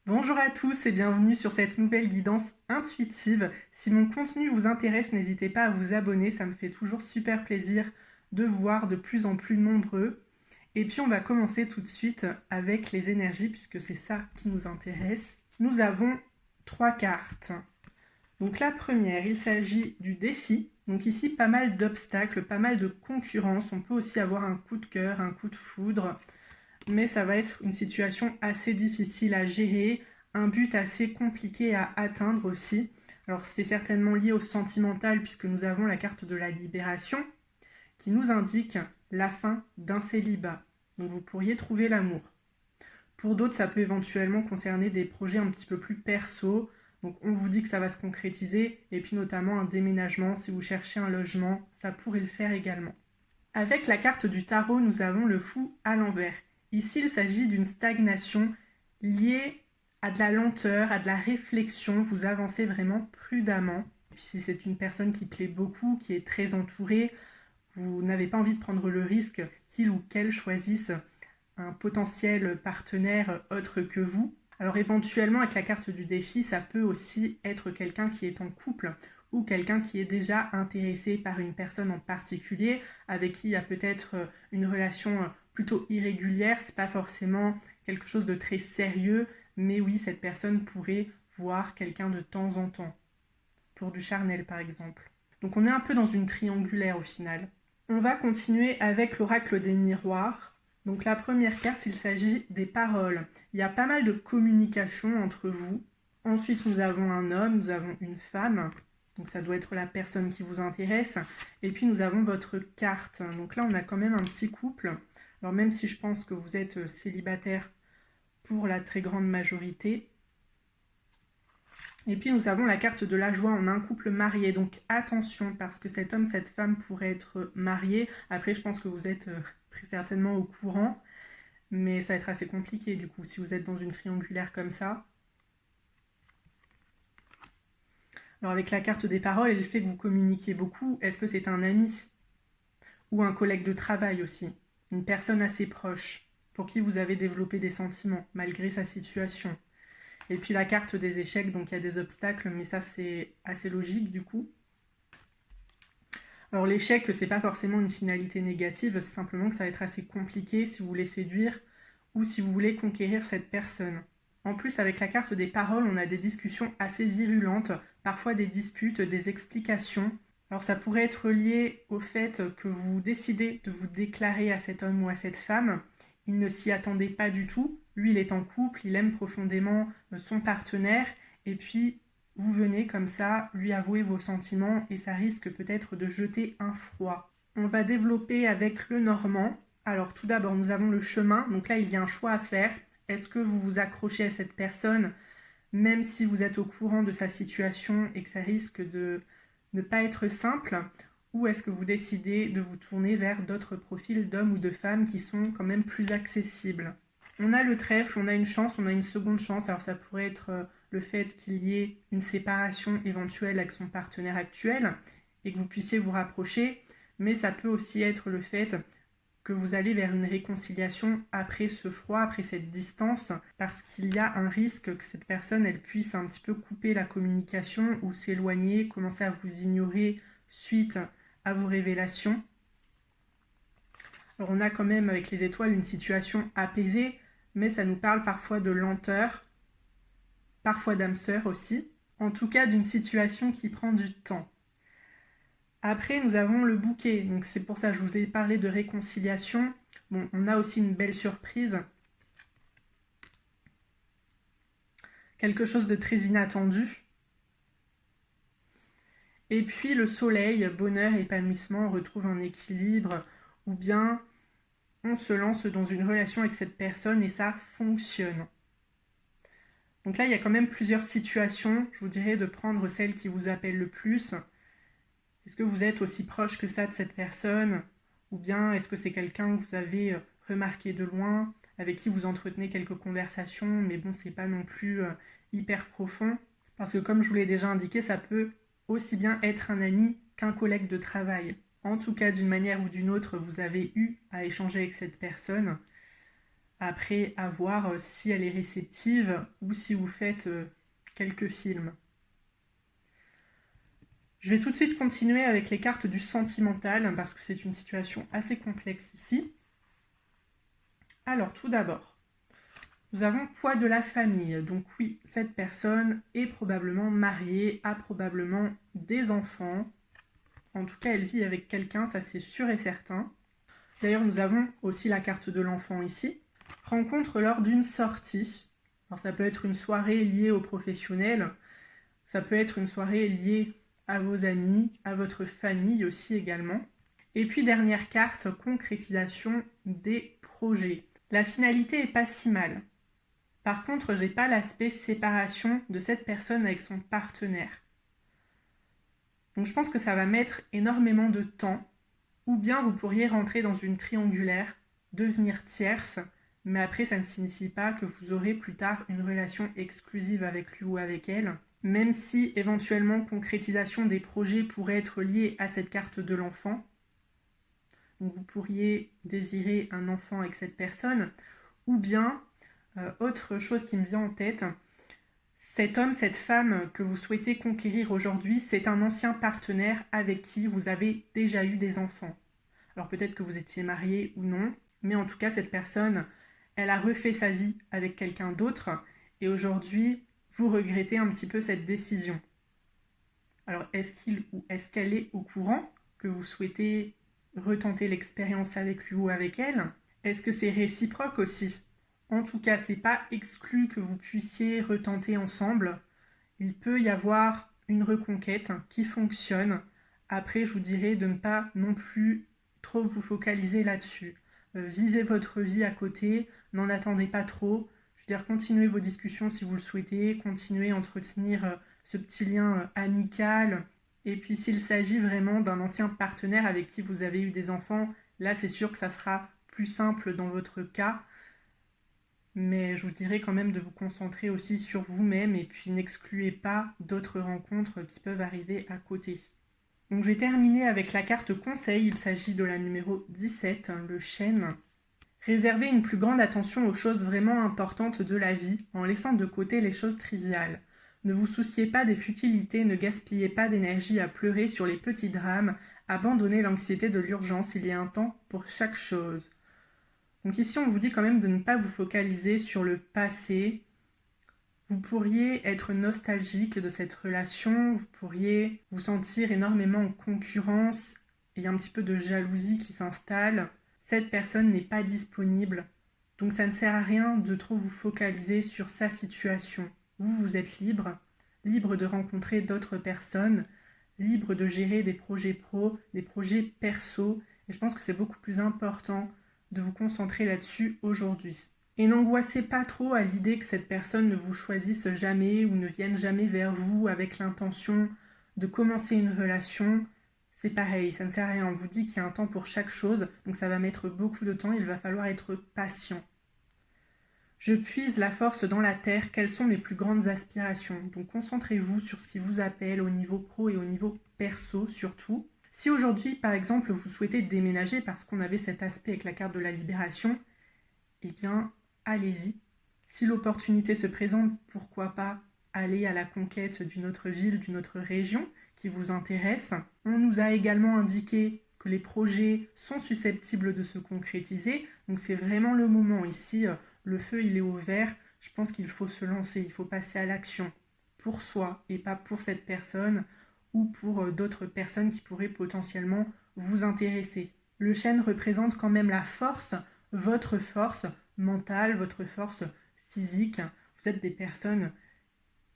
Bonjour à tous et bienvenue sur cette nouvelle guidance intuitive. Si mon contenu vous intéresse, n'hésitez pas à vous abonner, ça me fait toujours super plaisir de voir de plus en plus nombreux. Et puis on va commencer tout de suite avec les énergies puisque c'est ça qui nous intéresse. Nous avons 3 cartes. Donc la première, il s'agit du défi. Donc ici, pas mal d'obstacles, pas mal de concurrence. On peut aussi avoir un coup de cœur, un coup de foudre, mais ça va être une situation assez difficile à gérer, un but assez compliqué à atteindre aussi. Alors c'est certainement lié au sentimental puisque nous avons la carte de la libération qui nous indique la fin d'un célibat. Donc vous pourriez trouver l'amour. Pour d'autres, ça peut éventuellement concerner des projets un petit peu plus perso. Donc on vous dit que ça va se concrétiser et puis notamment un déménagement. Si vous cherchez un logement, ça pourrait le faire également. Avec la carte du tarot, nous avons le fou à l'envers. Ici, il s'agit d'une stagnation liée à de la lenteur, à de la réflexion. Vous avancez vraiment prudemment. Et puis si c'est une personne qui plaît beaucoup, qui est très entourée, vous n'avez pas envie de prendre le risque qu'il ou qu'elle choisisse un potentiel partenaire autre que vous. Alors éventuellement, avec la carte du défi, ça peut aussi être quelqu'un qui est en couple ou quelqu'un qui est déjà intéressé par une personne en particulier, avec qui il y a peut-être une relation plutôt irrégulière. C'est pas forcément quelque chose de très sérieux, mais oui, cette personne pourrait voir quelqu'un de temps en temps, pour du charnel par exemple. Donc on est un peu dans une triangulaire au final. On va continuer avec l'oracle des miroirs. Donc la première carte, il s'agit des paroles. Il y a pas mal de communication entre vous. Ensuite, nous avons un homme, nous avons une femme. Donc ça doit être la personne qui vous intéresse. Et puis nous avons votre carte. Donc là, on a quand même un petit couple. Alors même si je pense que vous êtes célibataire pour la très grande majorité. Et puis nous avons la carte de la joie, on a un couple marié, donc attention parce que cet homme, cette femme pourrait être marié. Après je pense que vous êtes très certainement au courant, mais ça va être assez compliqué du coup si vous êtes dans une triangulaire comme ça. Alors avec la carte des paroles et le fait que vous communiquiez beaucoup, est-ce que c'est un ami ou un collègue de travail aussi, une personne assez proche pour qui vous avez développé des sentiments malgré sa situation? Et puis la carte des échecs, donc il y a des obstacles, mais ça c'est assez logique du coup. Alors l'échec, c'est pas forcément une finalité négative, c'est simplement que ça va être assez compliqué si vous voulez séduire ou si vous voulez conquérir cette personne. En plus, avec la carte des paroles, on a des discussions assez virulentes, parfois des disputes, des explications. Alors ça pourrait être lié au fait que vous décidez de vous déclarer à cet homme ou à cette femme. Il ne s'y attendait pas du tout. Lui, il est en couple, il aime profondément son partenaire. Et puis, vous venez comme ça lui avouer vos sentiments et ça risque peut-être de jeter un froid. On va développer avec le normand. Alors tout d'abord, nous avons le chemin. Donc là, il y a un choix à faire. Est-ce que vous vous accrochez à cette personne, même si vous êtes au courant de sa situation et que ça risque de ne pas être simple, ou est-ce que vous décidez de vous tourner vers d'autres profils d'hommes ou de femmes qui sont quand même plus accessibles? On a le trèfle, on a une chance, on a une seconde chance. Alors ça pourrait être le fait qu'il y ait une séparation éventuelle avec son partenaire actuel et que vous puissiez vous rapprocher, mais ça peut aussi être le fait que vous allez vers une réconciliation après ce froid, après cette distance, parce qu'il y a un risque que cette personne, elle puisse un petit peu couper la communication ou s'éloigner, commencer à vous ignorer suite à vos révélations. Alors on a quand même avec les étoiles une situation apaisée, mais ça nous parle parfois de lenteur, parfois d'âme sœur aussi, en tout cas d'une situation qui prend du temps. Après, nous avons le bouquet, donc c'est pour ça que je vous ai parlé de réconciliation. Bon, on a aussi une belle surprise, quelque chose de très inattendu. Et puis le soleil, bonheur, épanouissement, on retrouve un équilibre, ou bien on se lance dans une relation avec cette personne et ça fonctionne. Donc là, il y a quand même plusieurs situations. Je vous dirais de prendre celle qui vous appelle le plus. Est-ce que vous êtes aussi proche que ça de cette personne? Ou bien est-ce que c'est quelqu'un que vous avez remarqué de loin, avec qui vous entretenez quelques conversations, mais bon, c'est pas non plus hyper profond? Parce que comme je vous l'ai déjà indiqué, ça peut aussi bien être un ami qu'un collègue de travail. En tout cas, d'une manière ou d'une autre, vous avez eu à échanger avec cette personne. Après, à voir si elle est réceptive ou si vous faites quelques films. Je vais tout de suite continuer avec les cartes du sentimental parce que c'est une situation assez complexe ici. Alors, tout d'abord, nous avons poids de la famille. Donc oui, cette personne est probablement mariée, a probablement des enfants. En tout cas, elle vit avec quelqu'un, ça c'est sûr et certain. D'ailleurs, nous avons aussi la carte de l'enfant ici. Rencontre lors d'une sortie. Alors ça peut être une soirée liée aux professionnels, ça peut être une soirée liée à vos amis, à votre famille aussi également. Et puis dernière carte, concrétisation des projets. La finalité est pas si mal. Par contre, j'ai pas l'aspect séparation de cette personne avec son partenaire. Donc je pense que ça va mettre énormément de temps, ou bien vous pourriez rentrer dans une triangulaire, devenir tierce, mais après ça ne signifie pas que vous aurez plus tard une relation exclusive avec lui ou avec elle, même si éventuellement concrétisation des projets pourrait être liée à cette carte de l'enfant. Donc vous pourriez désirer un enfant avec cette personne, ou bien autre chose qui me vient en tête, cet homme, cette femme que vous souhaitez conquérir aujourd'hui, c'est un ancien partenaire avec qui vous avez déjà eu des enfants. Alors peut-être que vous étiez marié ou non, mais en tout cas cette personne, elle a refait sa vie avec quelqu'un d'autre et aujourd'hui, vous regrettez un petit peu cette décision. Alors est-ce qu'il ou est-ce qu'elle est au courant que vous souhaitez retenter l'expérience avec lui ou avec elle? Est-ce que c'est réciproque aussi? En tout cas, c'est pas exclu que vous puissiez retenter ensemble. Il peut y avoir une reconquête qui fonctionne. Après, je vous dirais de ne pas non plus trop vous focaliser là-dessus. Vivez votre vie à côté, n'en attendez pas trop. Je veux dire, continuez vos discussions si vous le souhaitez, continuez à entretenir ce petit lien amical. Et puis s'il s'agit vraiment d'un ancien partenaire avec qui vous avez eu des enfants, là c'est sûr que ça sera plus simple dans votre cas. Mais je vous dirais quand même de vous concentrer aussi sur vous-même et puis n'excluez pas d'autres rencontres qui peuvent arriver à côté. Donc je vais terminer avec la carte conseil, il s'agit de la numéro 17, le chêne. Réservez une plus grande attention aux choses vraiment importantes de la vie en laissant de côté les choses triviales. Ne vous souciez pas des futilités, ne gaspillez pas d'énergie à pleurer sur les petits drames, abandonnez l'anxiété de l'urgence, il y a un temps pour chaque chose. Donc ici, on vous dit quand même de ne pas vous focaliser sur le passé. Vous pourriez être nostalgique de cette relation, vous pourriez vous sentir énormément en concurrence et il y a un petit peu de jalousie qui s'installe. Cette personne n'est pas disponible, donc ça ne sert à rien de trop vous focaliser sur sa situation. Vous, vous êtes libre, libre de rencontrer d'autres personnes, libre de gérer des projets pro, des projets perso, et je pense que c'est beaucoup plus important de vous concentrer là-dessus aujourd'hui. Et n'angoissez pas trop à l'idée que cette personne ne vous choisisse jamais ou ne vienne jamais vers vous avec l'intention de commencer une relation. C'est pareil, ça ne sert à rien. On vous dit qu'il y a un temps pour chaque chose, donc ça va mettre beaucoup de temps, il va falloir être patient. Je puise la force dans la terre, quelles sont mes plus grandes aspirations? Donc concentrez-vous sur ce qui vous appelle au niveau pro et au niveau perso surtout. Si aujourd'hui, par exemple, vous souhaitez déménager parce qu'on avait cet aspect avec la carte de la libération, eh bien, allez-y. Si l'opportunité se présente, pourquoi pas aller à la conquête d'une autre ville, d'une autre région qui vous intéresse. On nous a également indiqué que les projets sont susceptibles de se concrétiser, donc c'est vraiment le moment ici. Le feu, il est au vert. Je pense qu'il faut se lancer, il faut passer à l'action pour soi et pas pour cette personne ou pour d'autres personnes qui pourraient potentiellement vous intéresser. Le chêne représente quand même la force, votre force mentale, votre force physique. Vous êtes des personnes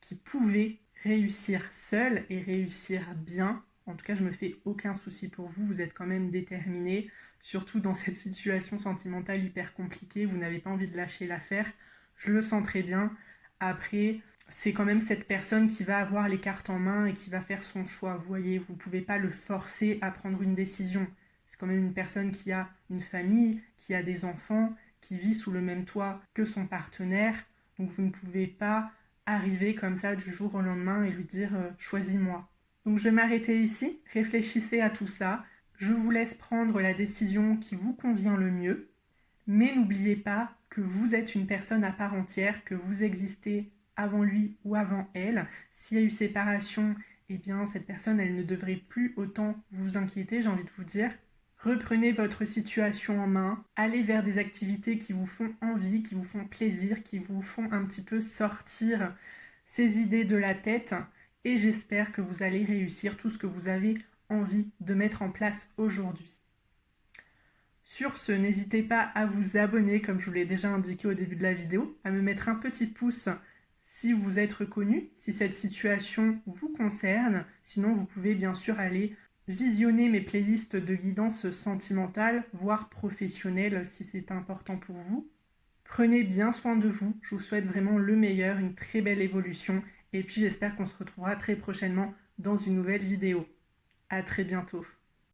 qui pouvaient réussir seules et réussir bien. En tout cas, je me fais aucun souci pour vous. Vous êtes quand même déterminés, surtout dans cette situation sentimentale hyper compliquée. Vous n'avez pas envie de lâcher l'affaire. Je le sens très bien. Après, c'est quand même cette personne qui va avoir les cartes en main et qui va faire son choix. Vous voyez, vous ne pouvez pas le forcer à prendre une décision. C'est quand même une personne qui a une famille, qui a des enfants, qui vit sous le même toit que son partenaire. Donc vous ne pouvez pas arriver comme ça du jour au lendemain et lui dire choisis-moi. Donc je vais m'arrêter ici, réfléchissez à tout ça. Je vous laisse prendre la décision qui vous convient le mieux. Mais n'oubliez pas que vous êtes une personne à part entière, que vous existez avant lui ou avant elle. S'il y a eu séparation, eh bien cette personne, elle ne devrait plus autant vous inquiéter, j'ai envie de vous dire. Reprenez votre situation en main, allez vers des activités qui vous font envie, qui vous font plaisir, qui vous font un petit peu sortir ces idées de la tête et j'espère que vous allez réussir tout ce que vous avez envie de mettre en place aujourd'hui. Sur ce, n'hésitez pas à vous abonner comme je vous l'ai déjà indiqué au début de la vidéo, à me mettre un petit pouce si vous êtes reconnu, si cette situation vous concerne. Sinon, vous pouvez bien sûr aller visionner mes playlists de guidance sentimentale, voire professionnelle si c'est important pour vous. Prenez bien soin de vous, je vous souhaite vraiment le meilleur, une très belle évolution et puis j'espère qu'on se retrouvera très prochainement dans une nouvelle vidéo. À très bientôt.